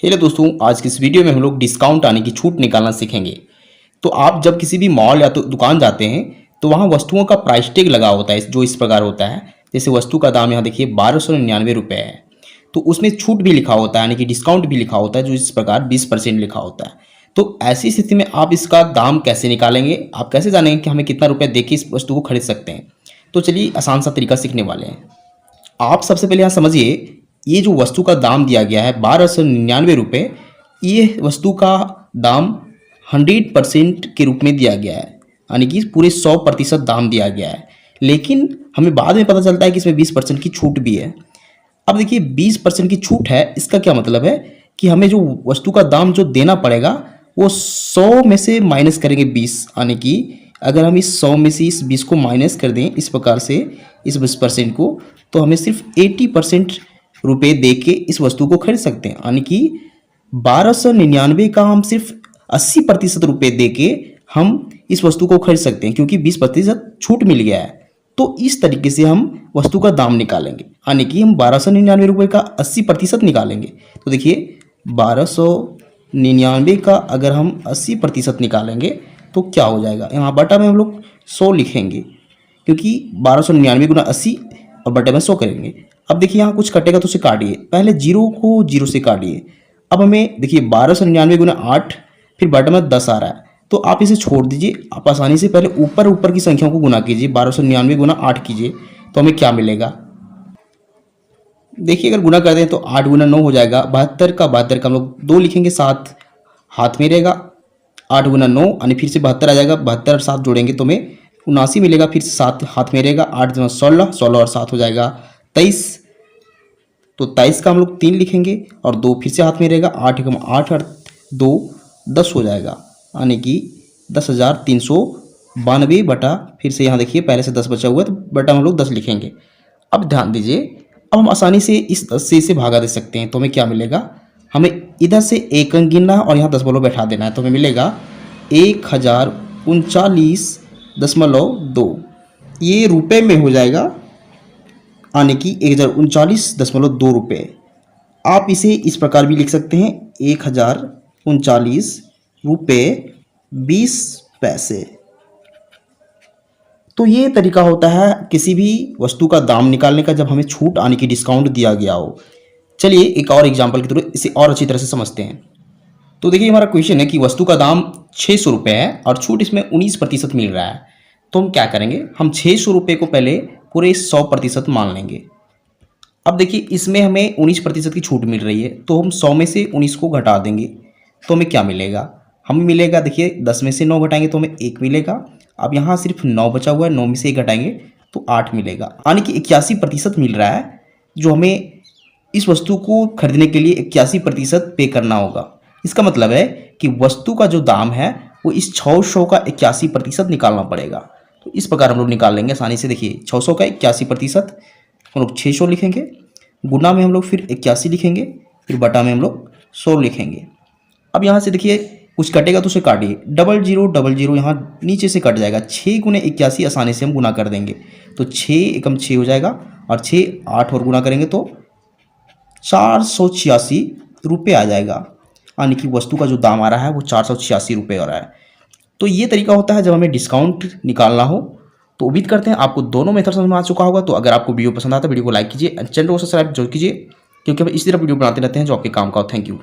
Hello दोस्तों, आज की इस वीडियो में हम लोग डिस्काउंट आने की छूट निकालना सीखेंगे। तो आप जब किसी भी मॉल या तो दुकान जाते हैं तो वहाँ वस्तुओं का प्राइस टैग लगा होता है जो इस प्रकार होता है। जैसे वस्तु का दाम यहाँ देखिए 1299 है, तो उसमें छूट भी लिखा होता है यानी कि डिस्काउंट भी लिखा होता है जो इस प्रकार 20% लिखा होता है। तो ऐसी स्थिति में आप इसका दाम कैसे निकालेंगे, आप कैसे जानेंगे कि हमें कितना रुपये दे के इस वस्तु को खरीद सकते हैं। तो चलिए आसान सा तरीका सीखने वाले हैं। आप सबसे पहले यहाँ समझिए, ये जो वस्तु का दाम दिया गया है 1299, ये वस्तु का दाम 100% के रूप में दिया गया है, यानी कि पूरे 100% दाम दिया गया है। लेकिन हमें बाद में पता चलता है कि इसमें 20% की छूट भी है। अब देखिए 20% की छूट है, इसका क्या मतलब है कि हमें जो वस्तु का दाम जो देना पड़ेगा वो 100 में से माइनस करेंगे 20, यानी कि अगर हम इस 100 में से इस 20 को माइनस कर दें इस प्रकार से, इस 20% को, तो हमें सिर्फ 80% रुपये दे के इस वस्तु को खरीद सकते हैं। यानी कि 1299 का हम सिर्फ 80% रुपये दे के हम इस वस्तु को खरीद सकते हैं, क्योंकि 20% छूट मिल गया है। तो इस तरीके से हम वस्तु का दाम निकालेंगे, यानी कि हम 1299 का 80% निकालेंगे। तो देखिए 1299 का अगर हम 80% निकालेंगे तो क्या हो जाएगा, यहाँ बटा में हम लोग 100 लिखेंगे, क्योंकि 1299 गुना 80 और बटे में 100 करेंगे। अब देखिए यहाँ कुछ कटेगा तो उसे काटिए, पहले जीरो को जीरो से काटिए। अब हमें देखिए 1299 गुना 8, फिर बटे में 10 आ रहा है, तो आप इसे छोड़ दीजिए। आप आसानी से पहले ऊपर ऊपर की संख्याओं को गुना कीजिए, 1299 गुना 8 कीजिए तो हमें क्या मिलेगा। देखिए अगर गुना कर दें तो 8 गुना 9 हो जाएगा, 72 का 72 का हम लोग 2 लिखेंगे, 7 हाथ में रहेगा। 8 गुना 9 यानी फिर से 72 आ जाएगा, 72 और 7 जोड़ेंगे तो हमें 79 मिलेगा, फिर से 7 हाथ में रहेगा। 8 गुना 16, 16 और 7 हो जाएगा 23, तो 23 का हम लोग 3 लिखेंगे और 2 फिर से हाथ में रहेगा। 8 कम 8 और 2 10 हो जाएगा, यानी कि 10,392 बटा, फिर से यहाँ देखिए पहले से 10 बचा हुआ है तो बटा हम लोग 10 लिखेंगे। अब ध्यान दीजिए, अब हम आसानी से इस 10 से इसे भागा दे सकते हैं, तो हमें क्या मिलेगा, हमें इधर से एक अंक गिनना है और यहाँ 10 बोलो बैठा देना है, तो हमें मिलेगा 1039.2, ये रुपए में हो जाएगा, यानी कि 1039.2 रुपये। आप इसे इस प्रकार भी लिख सकते हैं, 1039 रुपये 20 पैसे। तो ये तरीका होता है किसी भी वस्तु का दाम निकालने का जब हमें छूट आने की, डिस्काउंट दिया गया हो। चलिए एक और एग्जांपल के थ्रू इसे और अच्छी तरह से समझते हैं। तो देखिए हमारा क्वेश्चन है कि वस्तु का दाम 600 रुपये है और छूट इसमें 19% मिल रहा है। तो हम क्या करेंगे, हम 600 रुपये को पहले पूरे 100% मान लेंगे। अब देखिए इसमें हमें 19% की छूट मिल रही है, तो हम 100 में से 19 को घटा देंगे तो हमें क्या मिलेगा, हमें मिलेगा देखिए 10 में से 9 घटाएंगे तो हमें 1 मिलेगा। अब यहाँ सिर्फ 9 बचा हुआ है, 9 में से 1 घटाएंगे तो 8 मिलेगा, यानी कि 81% मिल रहा है जो हमें इस वस्तु को खरीदने के लिए 81% पे करना होगा। इसका मतलब है कि वस्तु का जो दाम है वो इस 600 का 81% निकालना पड़ेगा। तो इस प्रकार हम लोग निकाल लेंगे आसानी से। देखिए 600 का 81% हम लोग 600 लिखेंगे, गुना में हम लोग फिर 81 लिखेंगे, फिर बटा में हम लोग 100 लिखेंगे। अब यहाँ से देखिए कुछ कटेगा तो उसे काटिए, 0000 यहाँ नीचे से कट जाएगा। 6 गुने 81 आसानी से हम गुना कर देंगे, तो 6 एकम 6 हो जाएगा और 6 8 और गुना करेंगे तो 486 रुपये आ जाएगा, यानी कि वस्तु का जो दाम आ रहा है वो 486 रुपये आ रहा है। तो ये तरीका होता है जब हमें डिस्काउंट निकालना हो। तो उम्मीद करते हैं आपको दोनों मेथड समझ में आ चुका होगा। तो अगर आपको वीडियो पसंद आता है वीडियो को लाइक कीजिए, चैनल को सब्सक्राइब जरूर कीजिए, क्योंकि हम इसी तरह वीडियो बनाते रहते हैं जो आपके काम का हो। Thank you.